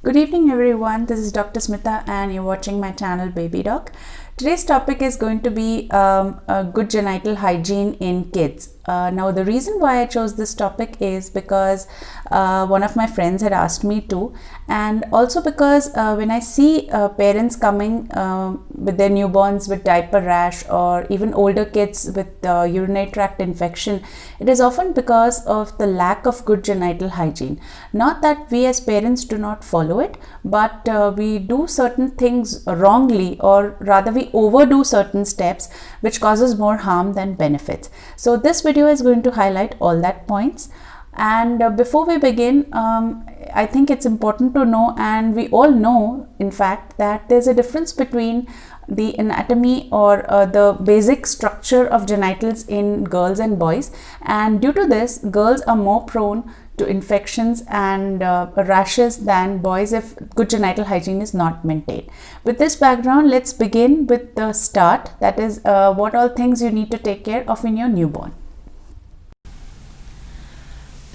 Good evening everyone, this is Dr. Smita and you're watching my channel Baby Doc. Today's topic is going to be a good genital hygiene in kids. Now the reason why I chose this topic is because one of my friends had asked me to, and also because when I see parents coming with their newborns with diaper rash or even older kids with urinary tract infection, it is often because of the lack of good genital hygiene. Not that we as parents do not follow it, but we do certain things wrongly, or rather we overdo certain steps which causes more harm than benefits. So this video is going to highlight all that points. And before we begin, I think it's important to know, and we all know in fact, that there's a difference between the anatomy or the basic structure of genitals in girls and boys, and due to this girls are more prone to infections and rashes than boys if good genital hygiene is not maintained. With this background, let's begin with the start, that is what all things you need to take care of in your newborn.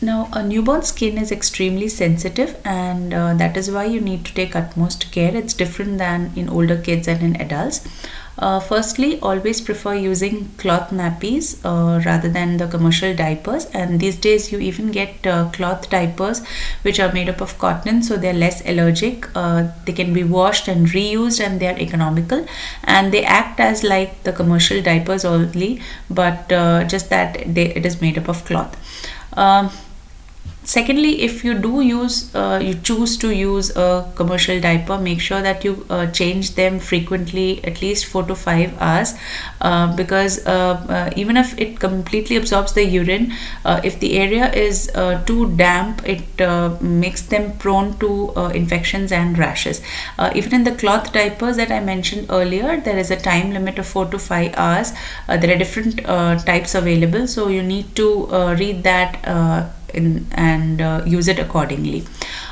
Now, a newborn skin is extremely sensitive, and that is why you need to take utmost care. It's different than in older kids and in adults. Firstly, always prefer using cloth nappies rather than the commercial diapers, and these days you even get cloth diapers which are made up of cotton, so they're less allergic. They can be washed and reused, and they are economical, and they act as like the commercial diapers only, but just that it is made up of cloth. Secondly, if you choose to use a commercial diaper, make sure that you change them frequently, at least 4 to 5 hours, because even if it completely absorbs the urine, if the area is too damp, it makes them prone to infections and rashes. Even in the cloth diapers that I mentioned earlier, there is a time limit of 4 to 5 hours. There are different types available, so you need to read that and use it accordingly.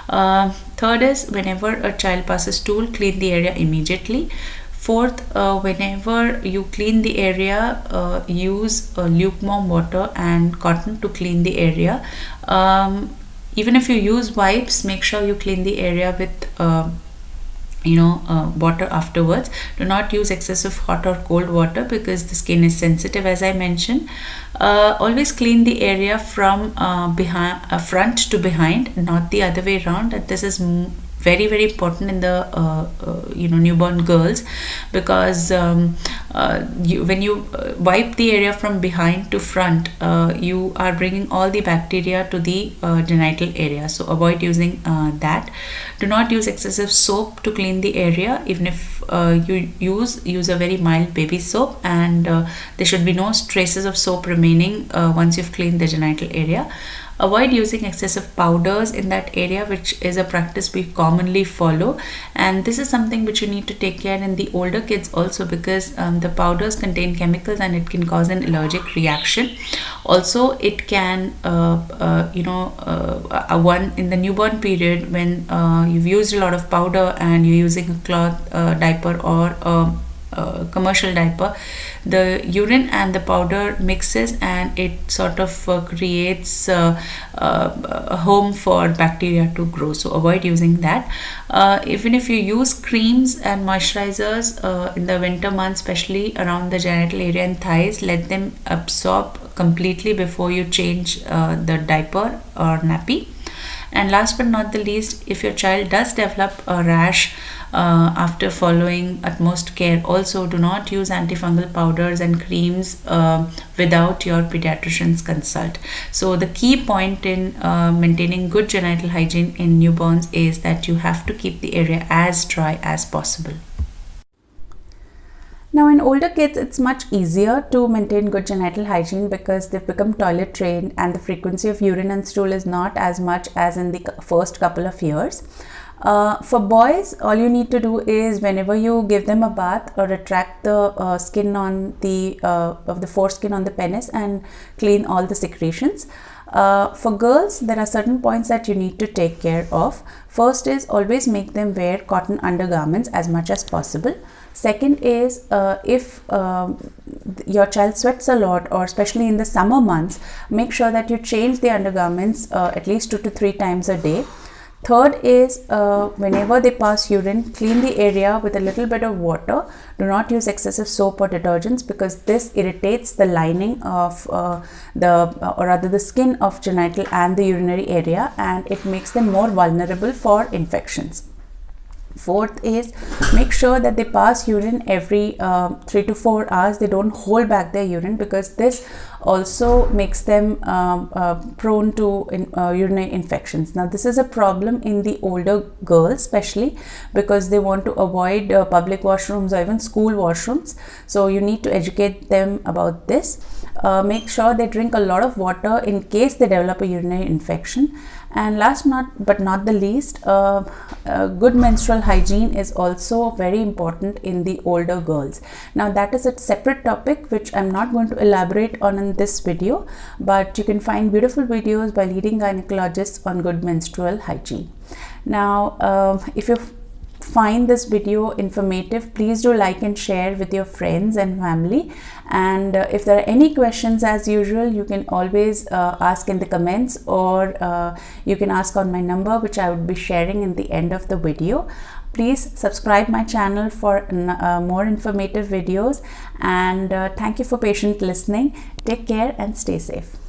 Third is, whenever a child passes stool, clean the area immediately. Fourth, whenever you clean the area, use lukewarm water and cotton to clean the area. Even if you use wipes, make sure you clean the area with water afterwards. Do not use excessive hot or cold water because the skin is sensitive, as I mentioned. Always clean the area from front to behind, not the other way around. This is very, very important in the newborn girls, because when you wipe the area from behind to front, you are bringing all the bacteria to the genital area, so avoid using that. Do not use excessive soap to clean the area. Even if you use a very mild baby soap, and there should be no traces of soap remaining once you've cleaned the genital area. Avoid using excessive powders in that area, which is a practice we commonly follow, and this is something which you need to take care in the older kids also, because the powders contain chemicals and it can cause an allergic reaction. Also, it can one in the newborn period, when you've used a lot of powder and you're using a cloth diaper or commercial diaper, the urine and the powder mixes, and it sort of creates a home for bacteria to grow, so avoid using that. Even if you use creams and moisturizers in the winter months, especially around the genital area and thighs, let them absorb completely before you change the diaper or nappy. And last but not the least, if your child does develop a rash after following utmost care, also do not use antifungal powders and creams without your pediatrician's consult. So the key point in maintaining good genital hygiene in newborns is that you have to keep the area as dry as possible. Now, in older kids, it's much easier to maintain good genital hygiene because they've become toilet trained, and the frequency of urine and stool is not as much as in the first couple of years. For boys, all you need to do is, whenever you give them a bath, or retract the skin on the foreskin on the penis and clean all the secretions. For girls, there are certain points that you need to take care of. First is, always make them wear cotton undergarments as much as possible. Second is, if your child sweats a lot, or especially in the summer months, make sure that you change the undergarments at least 2 to 3 times a day. Third is whenever they pass urine, clean the area with a little bit of water. Do not use excessive soap or detergents because this irritates the lining of or rather the skin of genital and the urinary area, and it makes them more vulnerable for infections. Fourth is make sure that they pass urine every 3 to 4 hours. They don't hold back their urine because this also makes them prone to urinary infections. Now this is a problem in the older girls especially because they want to avoid public washrooms or even school washrooms. So you need to educate them about this. Make sure they drink a lot of water in case they develop a urinary infection. And last but not the least, good menstrual hygiene is also very important in the older girls. Now that is a separate topic which I'm not going to elaborate on in this video, but you can find beautiful videos by leading gynecologists on good menstrual hygiene. Now if you find this video informative, please do like and share with your friends and family. And if there are any questions, as usual, you can always ask in the comments, or you can ask on my number, which I would be sharing in the end of the video. Please subscribe my channel for more informative videos, and thank you for patient listening. Take care and stay safe.